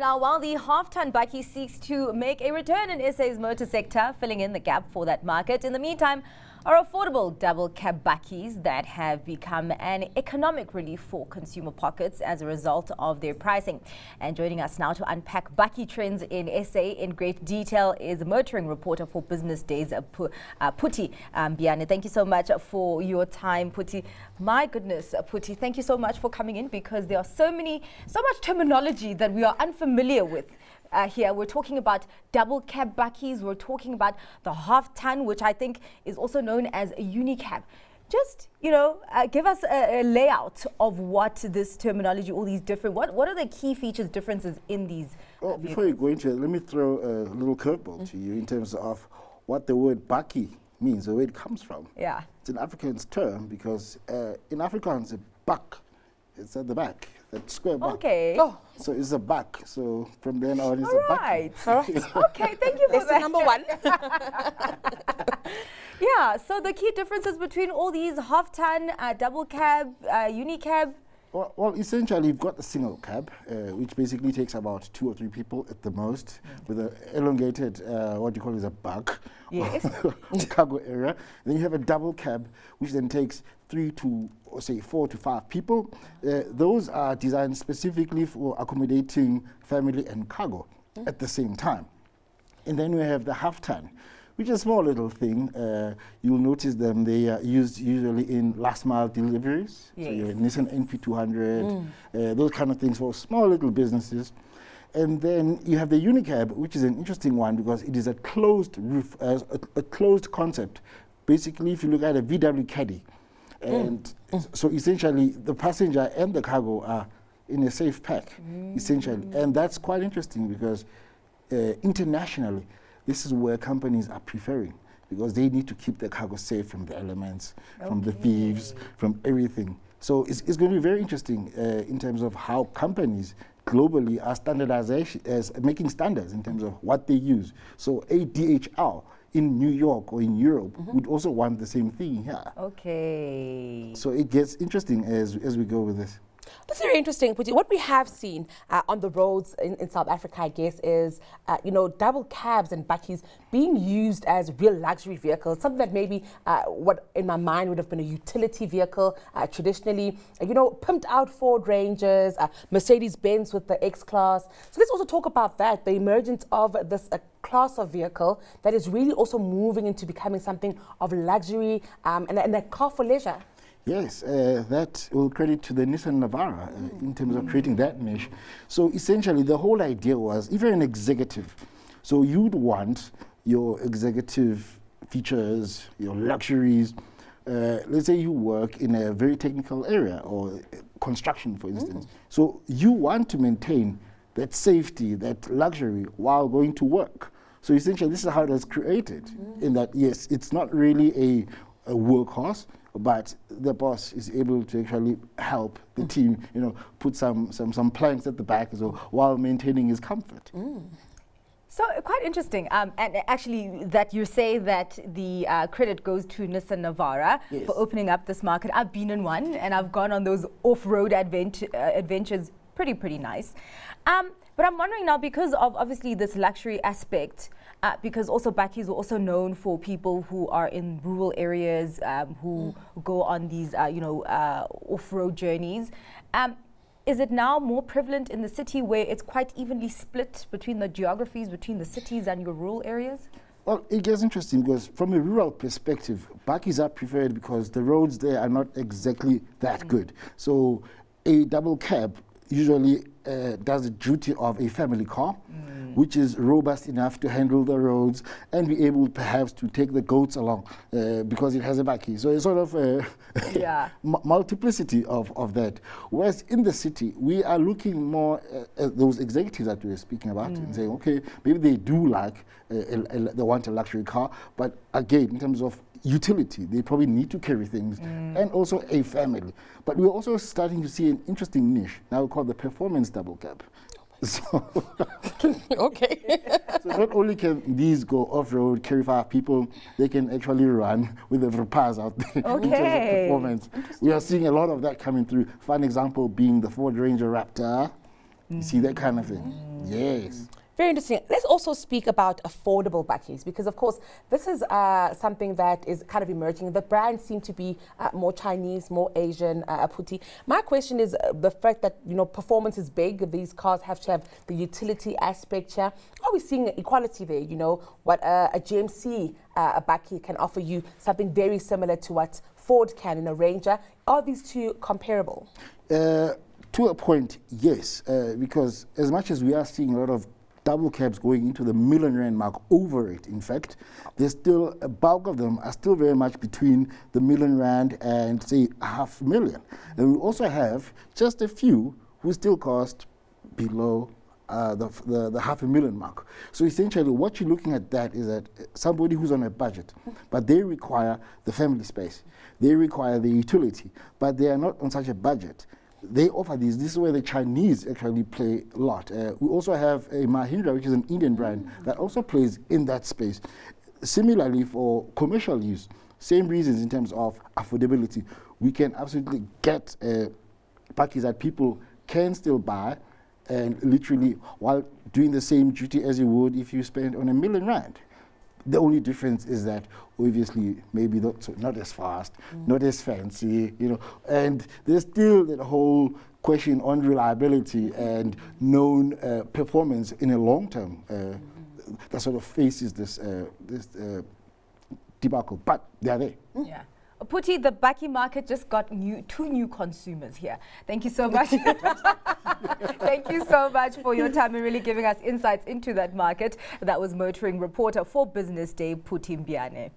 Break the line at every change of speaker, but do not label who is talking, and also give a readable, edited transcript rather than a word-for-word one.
Now, while the half-ton bakkie seeks to make a return in SA's motor sector, filling in the gap for that market, in the meantime, are affordable double cab bakkies that have become an economic relief for consumer pockets as a result of their pricing. And joining us now to unpack bakkie trends in SA in great detail is a motoring reporter for Business Days, Phuti Mpanye. Thank you so much for your time, Phuti. My goodness, Phuti, thank you so much for coming in, because there are so much terminology that we are unfamiliar with. Here we're talking about double cab bakkies, we're talking about the half ton, which I think is also known as a unicab. Just, give us a layout of what this terminology, all these different, what are the key features, differences in these
Well, before you go into it, let me throw a little curveball to you in terms of what the word bakkie means, or where it comes from.
Yeah.
It's an Afrikaans term because in Afrikaans, a bak, it's at the back, that square back.
Okay.
Oh. So it's a back. So from then on, it's a bakkie.
All right. Okay, thank you for that.
Number one.
Yeah, so the key differences between all these half-ton, double cab, unicab.
Well, essentially, you've got a single cab, which basically takes about 2 or 3 people at the most, with an elongated, what you call is a bug,
yes.
cargo area. Then you have a double cab, which then takes 3 to, or say, 4 to 5 people. Those are designed specifically for accommodating family and cargo at the same time. And then we have the half-ton, which is a small little thing. You'll notice them, they are used usually in last mile deliveries.
Yes.
So your Nissan NP200, those kind of things for small little businesses. And then you have the unicab, which is an interesting one because it is a closed roof, a closed concept. Basically, if you look at a VW Caddy, and so essentially the passenger and the cargo are in a safe pack, essentially. And that's quite interesting because internationally, this is where companies are preferring, because they need to keep their cargo safe from the elements, from the thieves, from everything. So it's going to be very interesting in terms of how companies globally are standardization, as making standards in terms of what they use. So a DHL in New York or in Europe would also want the same thing here.
Okay.
So it gets interesting as we go with this.
That's very interesting, Phuti. What we have seen on the roads in South Africa, I guess, is, double cabs and bakkies being used as real luxury vehicles, something that maybe what in my mind would have been a utility vehicle traditionally, pimped out Ford Rangers, Mercedes-Benz with the X-Class. So let's also talk about that, the emergence of this class of vehicle that is really also moving into becoming something of luxury and a car for leisure.
Yes, that will credit to the Nissan Navara in terms of creating that niche. So essentially, the whole idea was, if you're an executive, so you'd want your executive features, your luxuries. Let's say you work in a very technical area or construction, for instance. So you want to maintain that safety, that luxury while going to work. So essentially, this is how it was created. In that, yes, it's not really a workhorse, but the boss is able to actually help the team, put some planks at the back as well, while maintaining his comfort.
So quite interesting, and actually that you say that the credit goes to Nissan Navara for opening up this market. I've been in one, and I've gone on those off-road adventures, pretty nice. But I'm wondering now, because of obviously this luxury aspect, because also bakkies are also known for people who are in rural areas, who go on these, off-road journeys. Is it now more prevalent in the city where it's quite evenly split between the geographies, between the cities and your rural areas?
Well, it gets interesting because from a rural perspective, bakkies are preferred because the roads there are not exactly that good. So a double cab usually does the duty of a family car, which is robust enough to handle the roads and be able perhaps to take the goats along because it has a bakkie. So it's sort of a multiplicity of that. Whereas in the city, we are looking more at those executives that we were speaking about and saying, okay, maybe they do like, they want a luxury car, but again, in terms of utility, they probably need to carry things, and also a family. But we're also starting to see an interesting niche, now called the performance double cab. So,
okay.
So not only can these go off-road, carry 5 people, they can actually run with the repairs out there in terms of performance. We are seeing a lot of that coming through. Fun example being the Ford Ranger Raptor. You see that kind of thing. Yes.
Very interesting. Let's also speak about affordable bakkies, because of course this is something that is kind of emerging. The brands seem to be more Chinese, more Asian, Phuti. My question is the fact that, you know, performance is big. These cars have to have the utility aspect here. Are we seeing equality there? You know, what a GMC, a bakkie can offer you something very similar to what Ford can in a Ranger. Are these two comparable?
To a point, yes, because as much as we are seeing a lot of double cabs going into the R1 million mark, over it, in fact, there's still a bulk of them are still very much between the R1 million and say $500,000. And we also have just a few who still cost below the $500,000 mark. So essentially what you're looking at that is that somebody who's on a budget, but they require the family space, they require the utility, but they are not on such a budget. They offer these. This is where the Chinese actually play a lot. We also have a Mahindra, which is an Indian brand, that also plays in that space. Similarly, for commercial use, same reasons in terms of affordability. We can absolutely get bakkies that people can still buy, and literally while doing the same duty as you would if you spend on R1 million. The only difference is that obviously maybe not as fast, not as fancy, you know, and there's still that whole question on reliability and known performance in a long term that sort of faces this debacle, but they're there.
Yeah. Phuti, the bakkie market just got two new consumers here. Thank you so much. Thank you so much for your time and really giving us insights into that market. That was motoring reporter for Business Day, Phuti Mpanye.